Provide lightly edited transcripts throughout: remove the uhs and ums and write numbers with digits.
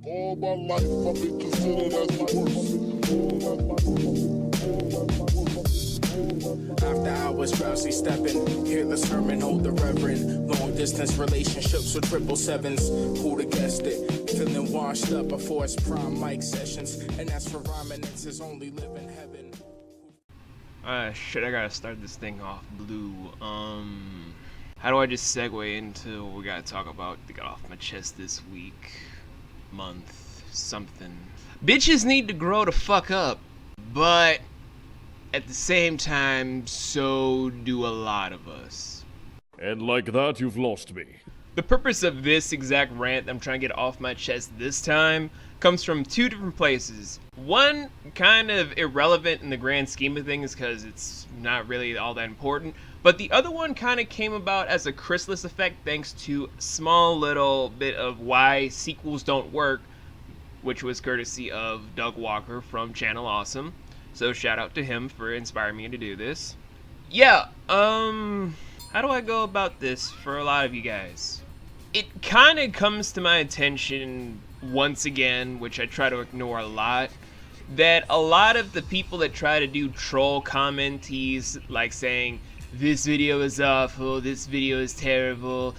All my life I've been considered as the worst. After hours, drowsy stepping, hearless hermit, hold the reverend. Long distance relationships with 777s. Who'd have guessed it? Feeling washed up before its prime mic sessions. And as for rhyming, it's his only live in heaven. Shit, I gotta start this thing off blue. How do I just segue into what we gotta talk about to get off my chest this week, month, something? Bitches need to grow the fuck up, but at the same time, so do a lot of us. And like that, you've lost me. The purpose of this exact rant I'm trying to get off my chest this time comes from two different places. One, kind of irrelevant in the grand scheme of things because it's not really all that important, but the other one kind of came about as a chrysalis effect thanks to a small little bit of why sequels don't work, which was courtesy of Doug Walker from Channel Awesome. So shout out to him for inspiring me to do this. Yeah, how do I go about this for a lot of you guys? It kind of comes to my attention once again, which I try to ignore a lot, that a lot of the people that try to do troll commentees, like saying, this video is awful, this video is terrible,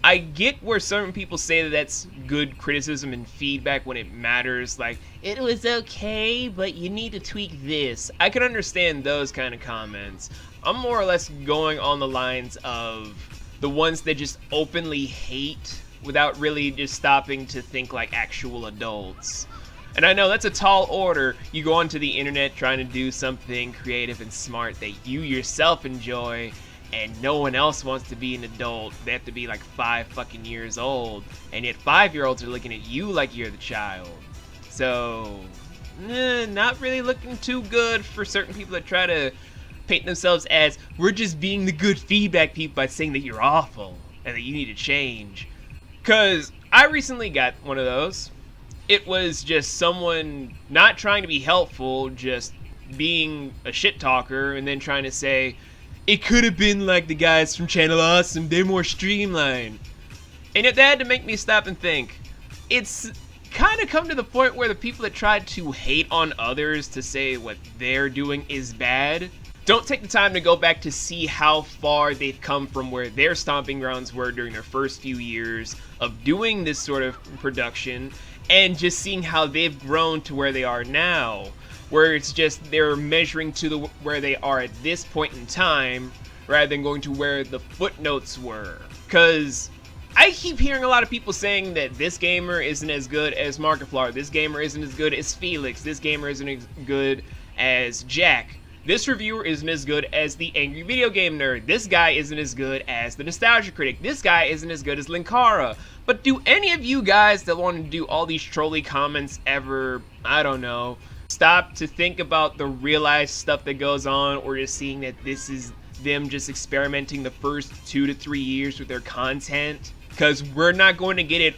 I get where certain people say that that's good criticism and feedback when it matters, like, it was okay, but you need to tweak this. I can understand those kind of comments. I'm more or less going on the lines of the ones that just openly hate without really just stopping to think like actual adults. And I know that's a tall order. You go onto the internet trying to do something creative and smart that you yourself enjoy, and no one else wants to be an adult. They have to be like 5 fucking years old, and yet 5-year-olds are looking at you like you're the child. So, not really looking too good for certain people that try to paint themselves as, we're just being the good feedback people by saying that you're awful and that you need to change. Cause I recently got one of those. It was just someone not trying to be helpful, just being a shit talker and then trying to say, it could have been like the guys from Channel Awesome, they're more streamlined. And that had to make me stop and think. It's kind of come to the point where the people that try to hate on others to say what they're doing is bad don't take the time to go back to see how far they've come from where their stomping grounds were during their first few years of doing this sort of production, and just seeing how they've grown to where they are now, where it's just they're measuring to where they are at this point in time rather than going to where the footnotes were. Because I keep hearing a lot of people saying that this gamer isn't as good as Markiplier, this gamer isn't as good as Felix, this gamer isn't as good as Jack. This reviewer isn't as good as the Angry Video Game Nerd. This guy isn't as good as the Nostalgia Critic. This guy isn't as good as Linkara. But do any of you guys that want to do all these trolly comments ever, I don't know, stop to think about the realized stuff that goes on, or just seeing that this is them just experimenting the first 2 to 3 years with their content? Because we're not going to get it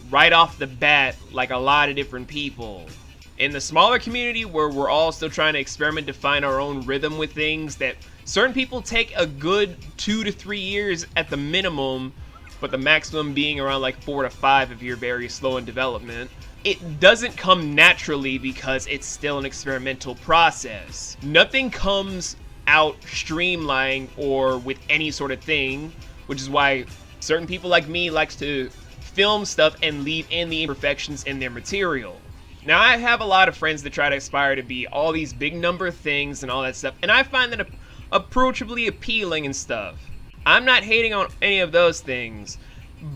right off the bat like a lot of different people. In the smaller community where we're all still trying to experiment to find our own rhythm with things, that certain people take a good 2 to 3 years at the minimum, but the maximum being around like 4 to 5 if you're very slow in development. It doesn't come naturally because it's still an experimental process. Nothing comes out streamlined or with any sort of thing, which is why certain people like me likes to film stuff and leave in the imperfections in their material. Now, I have a lot of friends that try to aspire to be all these big number things and all that stuff, and I find that approachably appealing and stuff. I'm not hating on any of those things,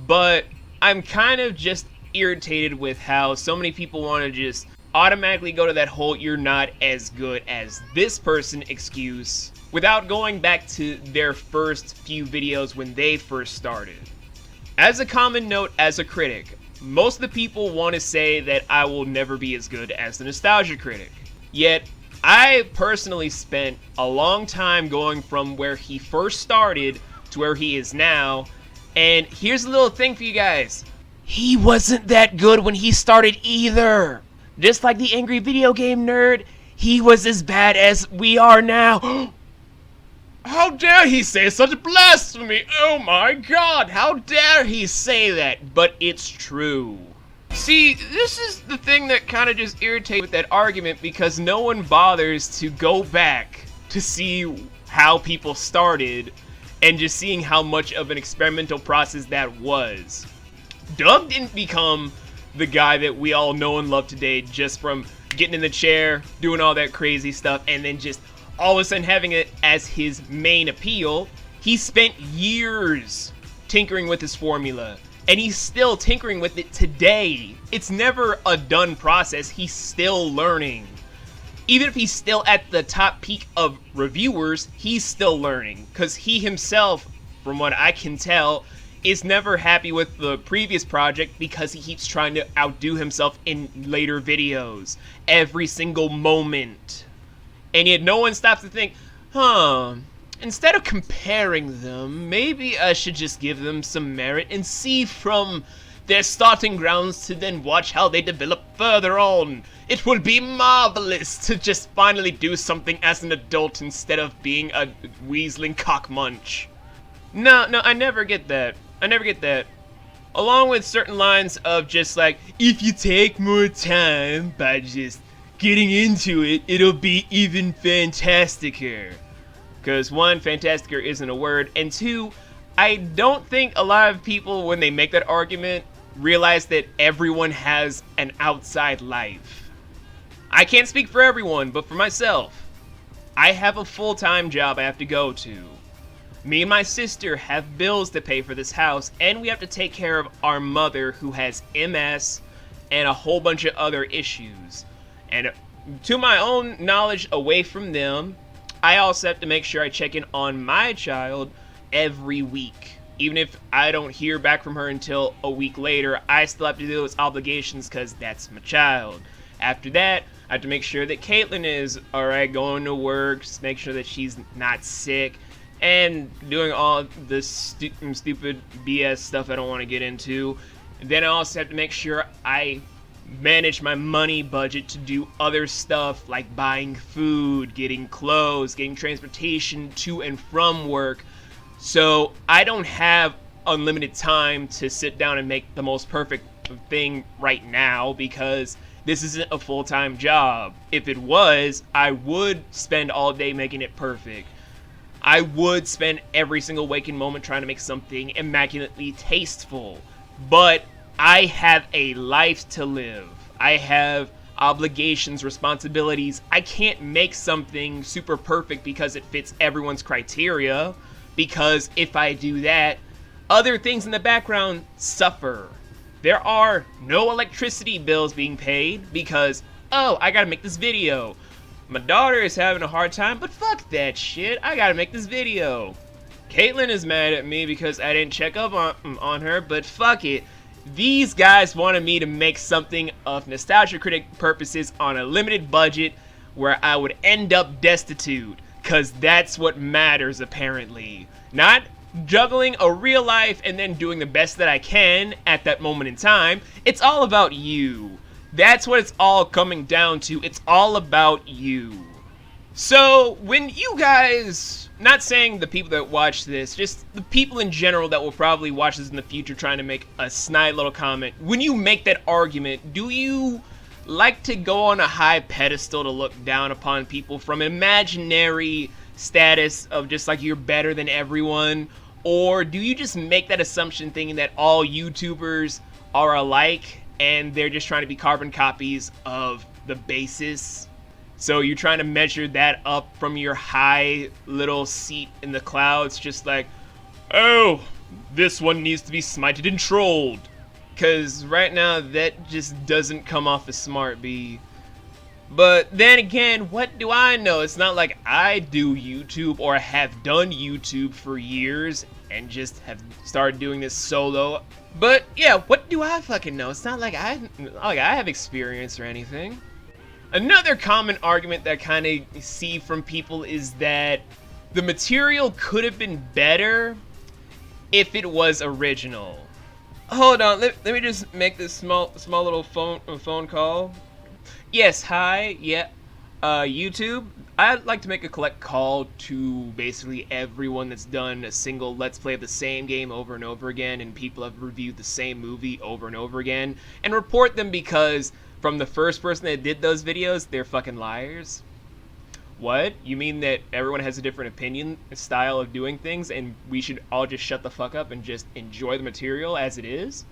but I'm kind of just irritated with how so many people want to just automatically go to that whole "you're not as good as this person" excuse without going back to their first few videos when they first started. As a common note as a critic, most of the people want to say that I will never be as good as the Nostalgia Critic. Yet, I personally spent a long time going from where he first started to where he is now, and here's a little thing for you guys. He wasn't that good when he started either. Just like the Angry Video Game Nerd, he was as bad as we are now. How dare he say such blasphemy? Oh my god, how dare he say that? But it's true. See, this is the thing that kind of just irritates with that argument, because no one bothers to go back to see how people started and just seeing how much of an experimental process that was. Doug didn't become the guy that we all know and love today just from getting in the chair, doing all that crazy stuff, and then just all of a sudden having it as his main appeal. He spent years tinkering with his formula, and he's still tinkering with it today. It's never a done process. He's still learning. Even if he's still at the top peak of reviewers, he's still learning, because he himself, from what I can tell, is never happy with the previous project because he keeps trying to outdo himself in later videos every single moment. And yet no one stops to think, instead of comparing them, maybe I should just give them some merit and see from their starting grounds to then watch how they develop further on. It will be marvelous to just finally do something as an adult instead of being a weaseling cockmunch. No, I never get that. I never get that. Along with certain lines of just like, if you take more time by just getting into it, it'll be even fantasticer. Because one, fantasticer isn't a word, and two, I don't think a lot of people, when they make that argument, realize that everyone has an outside life. I can't speak for everyone, but for myself, I have a full-time job I have to go to. Me and my sister have bills to pay for this house, and we have to take care of our mother who has MS and a whole bunch of other issues. And to my own knowledge, away from them, I also have to make sure I check in on my child every week. Even if I don't hear back from her until a week later, I still have to do those obligations because that's my child. After that, I have to make sure that Caitlin is alright, going to work, just make sure that she's not sick, and doing all this stupid BS stuff I don't want to get into. Then I also have to make sure I manage my money budget to do other stuff like buying food, getting clothes, getting transportation to and from work. So I don't have unlimited time to sit down and make the most perfect thing right now because this isn't a full-time job. If it was, I would spend all day making it perfect. I would spend every single waking moment trying to make something immaculately tasteful. But I have a life to live. I have obligations, responsibilities. I can't make something super perfect because it fits everyone's criteria. Because if I do that, other things in the background suffer. There are no electricity bills being paid because, oh, I gotta make this video. My daughter is having a hard time, but fuck that shit. I gotta make this video. Caitlin is mad at me because I didn't check up on her, but fuck it. These guys wanted me to make something of nostalgia critic purposes on a limited budget where I would end up destitute. Cause that's what matters apparently. Not juggling a real life and then doing the best that I can at that moment in time. It's all about you. That's what it's all coming down to. It's all about you. So when you guys, not saying the people that watch this, just the people in general that will probably watch this in the future trying to make a snide little comment, when you make that argument, do you like to go on a high pedestal to look down upon people from imaginary status of just like you're better than everyone? Or do you just make that assumption thinking that all YouTubers are alike and they're just trying to be carbon copies of the basis? So you're trying to measure that up from your high little seat in the clouds, just like, oh, this one needs to be smited and trolled. Because right now, that just doesn't come off as smart, B. But then again, what do I know? It's not like I do YouTube or have done YouTube for years and just have started doing this solo. But yeah, what do I fucking know? It's not like I have experience or anything. Another common argument that I kind of see from people is that the material could have been better if it was original. Hold on, let me just make this small little phone call. Yes, hi, yeah. YouTube, I'd like to make a collect call to basically everyone that's done a single Let's Play of the same game over and over again, and people have reviewed the same movie over and over again, and report them because from the first person that did those videos, they're fucking liars. What? You mean that everyone has a different opinion, style of doing things, and we should all just shut the fuck up and just enjoy the material as it is?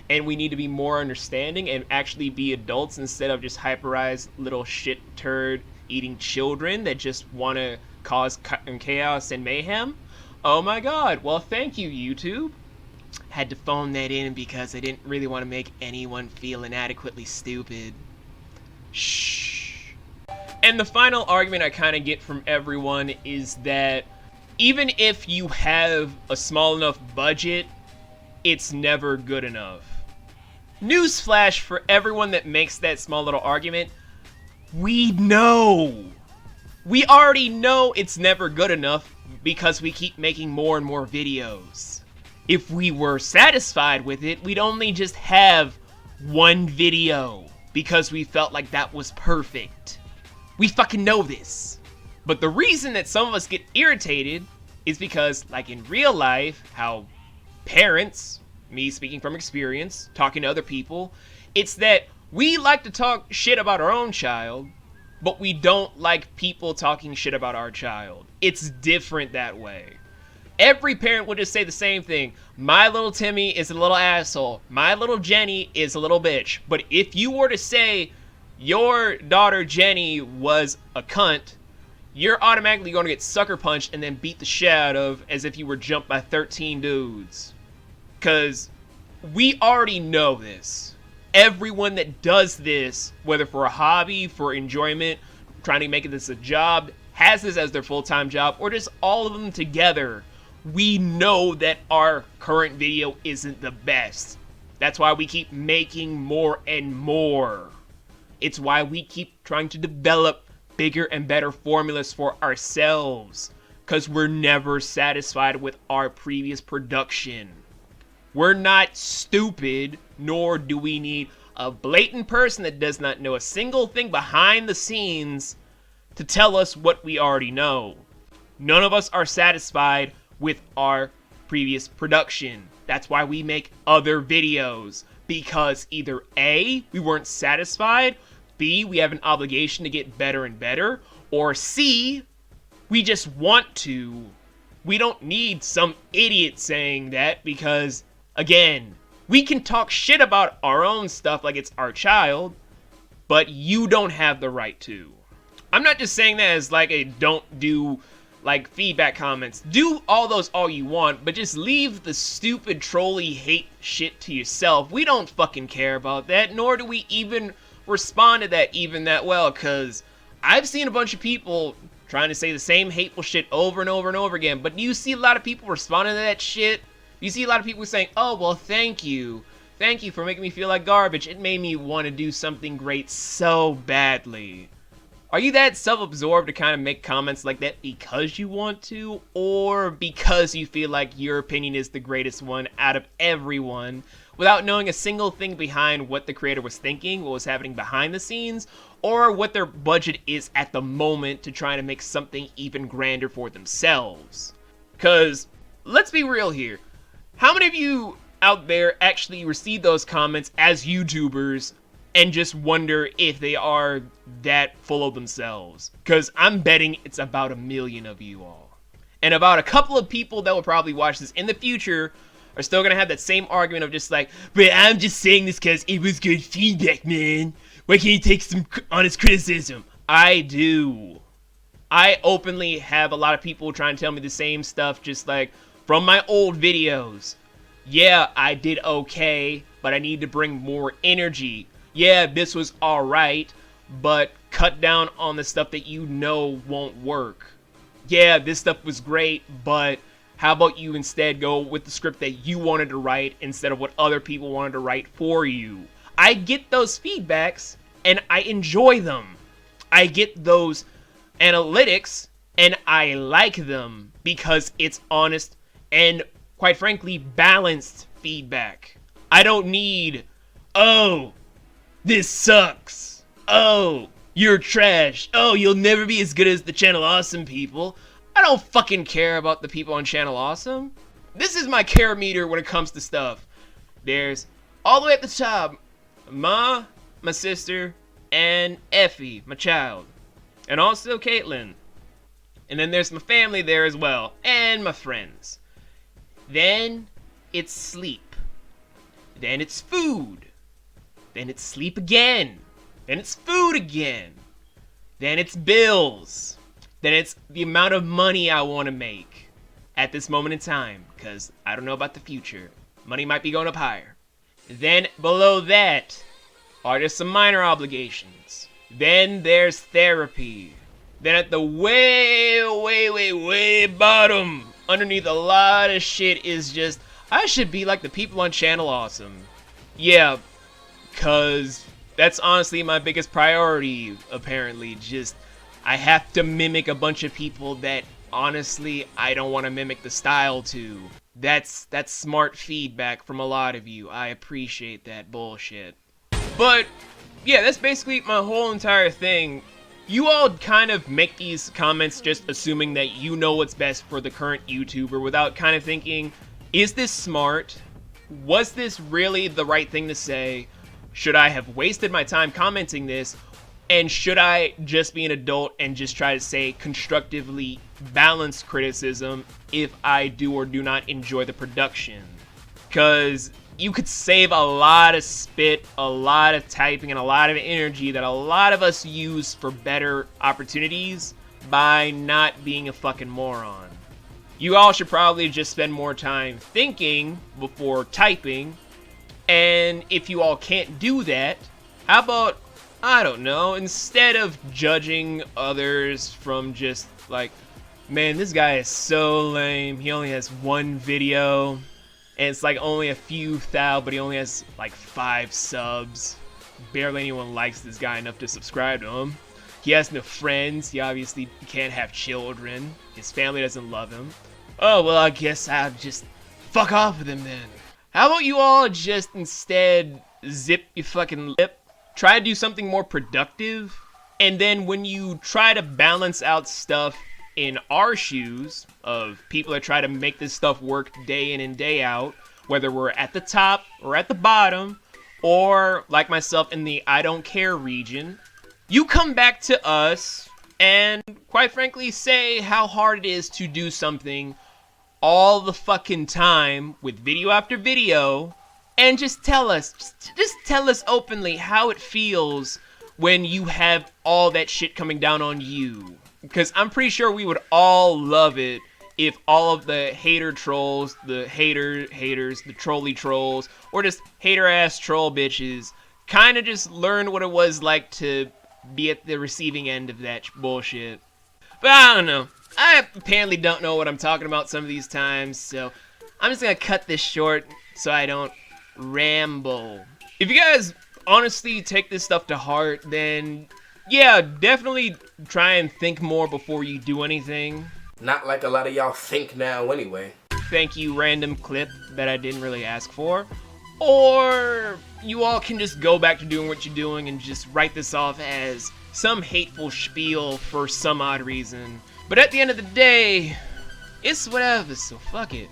And we need to be more understanding and actually be adults instead of just hyperized little shit turd eating children that just want to cause chaos and mayhem? Oh my god, well thank you, YouTube. Had to phone that in because I didn't really want to make anyone feel inadequately stupid. Shh. And the final argument I kind of get from everyone is that even if you have a small enough budget, it's never good enough. Newsflash for everyone that makes that small little argument, we know. We already know it's never good enough because we keep making more and more videos. If we were satisfied with it, we'd only just have one video because we felt like that was perfect. We fucking know this. But the reason that some of us get irritated is because, like in real life, how parents, me speaking from experience, talking to other people, it's that we like to talk shit about our own child, but we don't like people talking shit about our child. It's different that way. Every parent would just say the same thing. My little Timmy is a little asshole. My little Jenny is a little bitch. But if you were to say your daughter Jenny was a cunt, you're automatically going to get sucker punched and then beat the shit out of as if you were jumped by 13 dudes. Because we already know this. Everyone that does this, whether for a hobby, for enjoyment, trying to make this a job, has this as their full-time job, or just all of them together, we know that our current video isn't the best. That's why we keep making more and more. It's why we keep trying to develop bigger and better formulas for ourselves, because we're never satisfied with our previous production. We're not stupid, nor do we need a blatant person that does not know a single thing behind the scenes to tell us what we already know. None of us are satisfied with our previous production. That's why we make other videos, because either A, we weren't satisfied, B, we have an obligation to get better and better, or C, we just want to. We don't need some idiot saying that because, again, we can talk shit about our own stuff like it's our child, but you don't have the right to. I'm not just saying that as like a don't do like feedback comments. Do all those all you want, but just leave the stupid trolly hate shit to yourself. We don't fucking care about that, nor do we even respond to that even that well, because I've seen a bunch of people trying to say the same hateful shit over and over and over again, but do you see a lot of people responding to that shit? You see a lot of people saying, oh, well, thank you. Thank you for making me feel like garbage. It made me want to do something great so badly. Are you that self-absorbed to kind of make comments like that because you want to, or because you feel like your opinion is the greatest one out of everyone, without knowing a single thing behind what the creator was thinking, what was happening behind the scenes, or what their budget is at the moment to try to make something even grander for themselves? Because, let's be real here. How many of you out there actually receive those comments as YouTubers and just wonder if they are that full of themselves? Because I'm betting it's about 1 million of you all. And about a couple of people that will probably watch this in the future are still going to have that same argument of just like, but I'm just saying this because it was good feedback, man. Why can't you take some honest criticism? I do. I openly have a lot of people trying to tell me the same stuff, just like, from my old videos. Yeah, I did okay, but I need to bring more energy. Yeah, this was alright, but cut down on the stuff that you know won't work. Yeah, this stuff was great, but how about you instead go with the script that you wanted to write instead of what other people wanted to write for you? I get those feedbacks, and I enjoy them. I get those analytics, and I like them because it's honest and, quite frankly, balanced feedback. I don't need, oh, this sucks. Oh, You're trash. Oh, you'll never be as good as the Channel Awesome people. I don't fucking care about the people on Channel Awesome. This is my care meter when it comes to stuff. There's, all the way at the top, Ma, my sister, and Effie, my child. And also Caitlin. And then there's my family there as well, and my friends. Then it's sleep. Then it's food. Then it's sleep again. Then it's food again. Then it's bills. Then it's the amount of money I want to make at this moment in time, because I don't know about the future. Money might be going up higher. Then below that are just some minor obligations. Then there's therapy. Then at the way bottom, underneath a lot of shit is just, I should be like the people on Channel Awesome. Yeah, cause that's honestly my biggest priority, apparently. Just, I have to mimic a bunch of people that, honestly, I don't want to mimic the style to. That's smart feedback from a lot of you. I appreciate that bullshit. But, yeah, that's basically my whole entire thing. You all kind of make these comments just assuming that you know what's best for the current YouTuber without kind of thinking, is this smart? Was this really the right thing to say? Should I have wasted my time commenting this? And should I just be an adult and just try to say constructively balanced criticism if I do or do not enjoy the production? Because you could save a lot of spit, a lot of typing, and a lot of energy that a lot of us use for better opportunities by not being a fucking moron. You all should probably just spend more time thinking before typing. And if you all can't do that, how about, I don't know, instead of judging others from just like, man, this guy is so lame, he only has one video, and it's like only a few thou, but he only has like 5 subs. Barely anyone likes this guy enough to subscribe to him. He has no friends, he obviously can't have children, his family doesn't love him. Oh, well, I guess I'll just fuck off with him then. How about you all just instead zip your fucking lip? Try to do something more productive. And then when you try to balance out stuff in our shoes of people that try to make this stuff work day in and day out, whether we're at the top or at the bottom, or like myself in the I don't care region, you come back to us and quite frankly say how hard it is to do something all the fucking time with video after video, and just tell us, just tell us openly how it feels when you have all that shit coming down on you. Because I'm pretty sure we would all love it if all of the hater trolls, the haters, the trolly trolls, or just hater-ass troll bitches kind of just learned what it was like to be at the receiving end of that bullshit. But I don't know. I apparently don't know what I'm talking about some of these times, so I'm just gonna cut this short so I don't ramble. If you guys honestly take this stuff to heart, then yeah, definitely try and think more before you do anything. Not like a lot of y'all think now anyway. Thank you, random clip that I didn't really ask for. Or you all can just go back to doing what you're doing and just write this off as some hateful spiel for some odd reason. But at the end of the day, it's whatever, so fuck it.